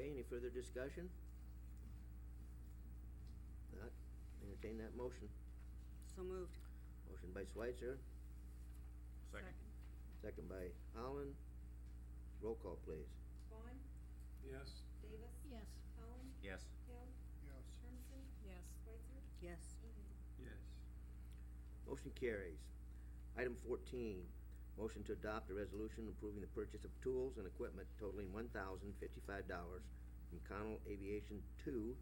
Okay, any further discussion? Not, entertain that motion. So moved. Motion by Schweitzer, Second. second by Holland. Roll call, please. Vaughn, Yes. Davis. Yes. Holland, Yes. Hill, Yes. Hermson, Yes. Schweitzer, Yes. Ingram. Yes. Motion carries. Item 14, motion to adopt a resolution approving the purchase of tools and equipment totaling $1,055 from Connell Aviation 2,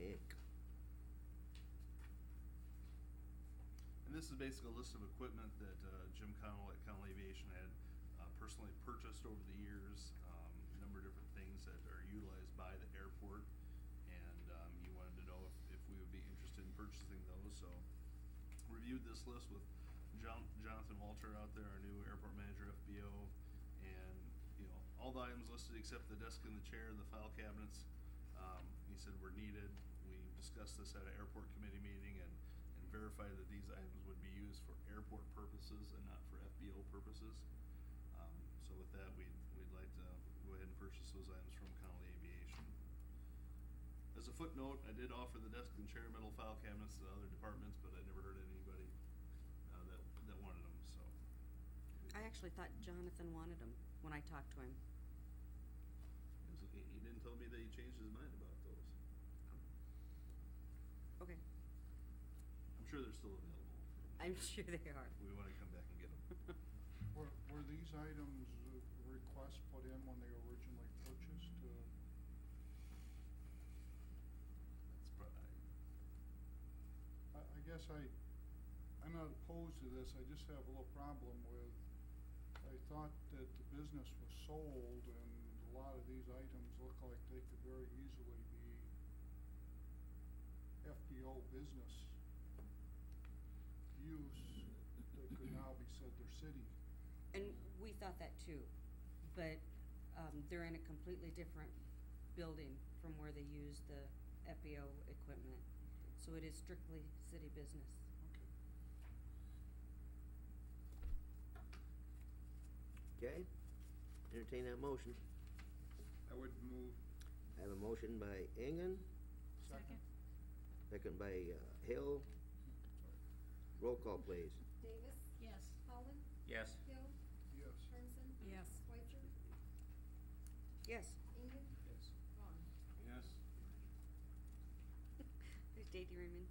Inc. And this is basically a list of equipment that Jim Connell at Connell Aviation had personally purchased over the years. A number of different things that are utilized by the airport. And he wanted to know if we would be interested in purchasing those. So reviewed this list with Jonathan Walter out there, our new airport manager, FBO. And, you know, all the items listed except the desk and the chair, the file cabinets, he said were needed. We discussed this at an airport committee meeting and verified that these items would be used for airport purposes and not for FBO purposes. So with that, we'd like to go ahead and purchase those items from Connell Aviation. As a footnote, I did offer the desk and chair metal file cabinets to other departments, but I never heard anybody that wanted them, so. I actually thought Jonathan wanted them when I talked to him. He didn't tell me that he changed his mind about those. Okay. I'm sure they're still available. I'm sure they are. If we wanna come back and get them. Were these items requests put in when they originally purchased? That's probably, I guess I'm not opposed to this, I just have a little problem with, I thought that the business was sold and a lot of these items look like they could very easily be FBO business use that could now be said they're city. And we thought that too, but they're in a completely different building from where they use the FBO equipment. So it is strictly city business. Okay. Okay, entertain that motion. I would move. I have a motion by Engen, Second. second by Hill. Roll call, please. Davis. Yes. Holland, Yes. Hill, Yes. Hermson. Yes. Schweitzer, Yes. Ingram, Yes. Vaughn. Yes. There's daydreaming.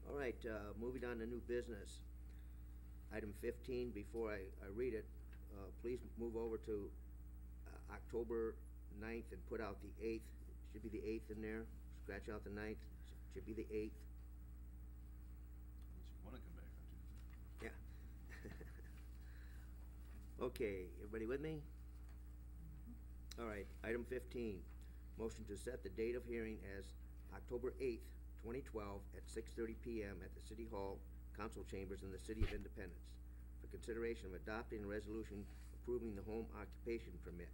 All right, moving on to new business. Item 15, before I read it, please move over to October 9th and put out the 8th. Should be the 8th in there. Scratch out the 9th. Should be the 8th. unless you wanna come back on Tuesday. Yeah. Okay, everybody with me? All right, item 15, motion to set the date of hearing as October 8th, 2012 at 6:30 PM at the City Hall Council Chambers in the City of Independence for consideration of adopting a resolution approving the home occupation permit.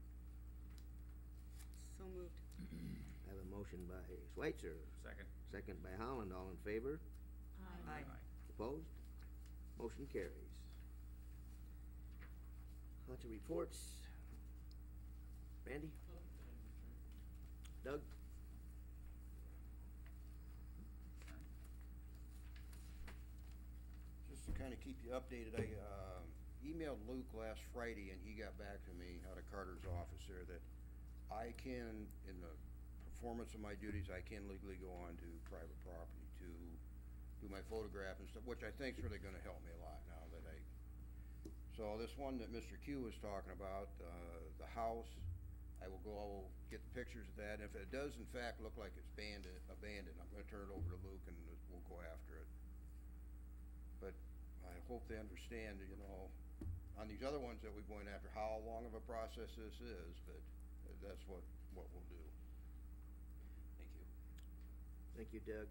So moved. I have a motion by Schweitzer, Second. second by Holland. All in favor? Aye. Opposed? Motion carries. On to reports. Randy? Doug? Just to kind of keep you updated, I emailed Luke last Friday, and he got back to me out of Carter's office there that I can, in the performance of my duties, I can legally go on to private property to do my photograph and stuff, which I think's really gonna help me a lot now that so this one that Mr. Q was talking about, the house, I will get the pictures of that. If it does in fact look like it's abandoned, I'm gonna turn it over to Luke and we'll go after it. But I hope they understand, you know, on these other ones that we're going after, how long of a process this is, but that's what we'll do. Thank you. Thank you, Doug.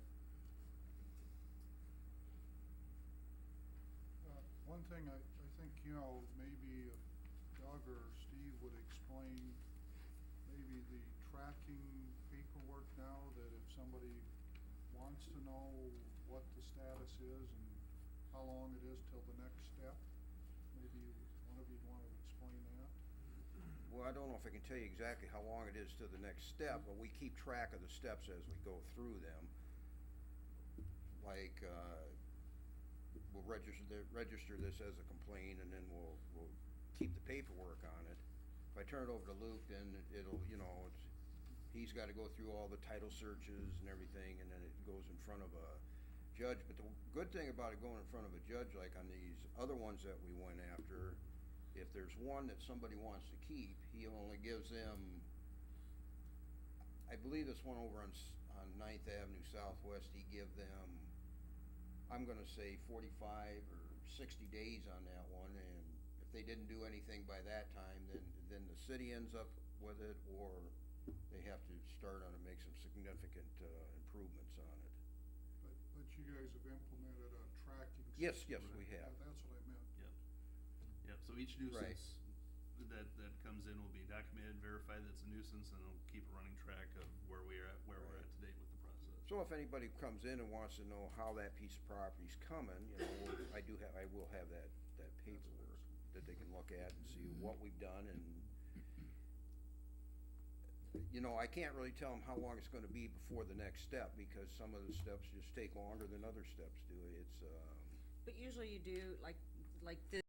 One thing I think, you know, maybe if Doug or Steve would explain maybe the tracking paperwork now, that if somebody wants to know what the status is and how long it is till the next step, maybe one of you'd want to explain that. I don't know if I can tell you exactly how long it is to the next step, but we keep track of the steps as we go through them. Like, we'll register this as a complaint, and then we'll keep the paperwork on it. If I turn it over to Luke, then it'll, he's gotta go through all the title searches and everything, and then it goes in front of a judge. But the good thing about it going in front of a judge, like on these other ones that we went after, if there's one that somebody wants to keep, he only gives them, I believe this one over on 9th Avenue Southwest, he give them, I'm gonna say 45 or 60 days on that one, and if they didn't do anything by that time, then the city ends up with it, or they have to start on and make some significant improvements on it. But you guys have implemented a tracking system. Yes, yes, we have. That's what I meant. Yep, so each nuisance that comes in will be documented, verified that's a nuisance, and it'll keep a running track of where we're at to date with the process. So if anybody comes in and wants to know how that piece of property's coming, I will have that paperwork that they can look at and see what we've done, and I can't really tell them how long it's gonna be before the next step, because some of the steps just take longer than other steps do. It's, But usually you do, like this.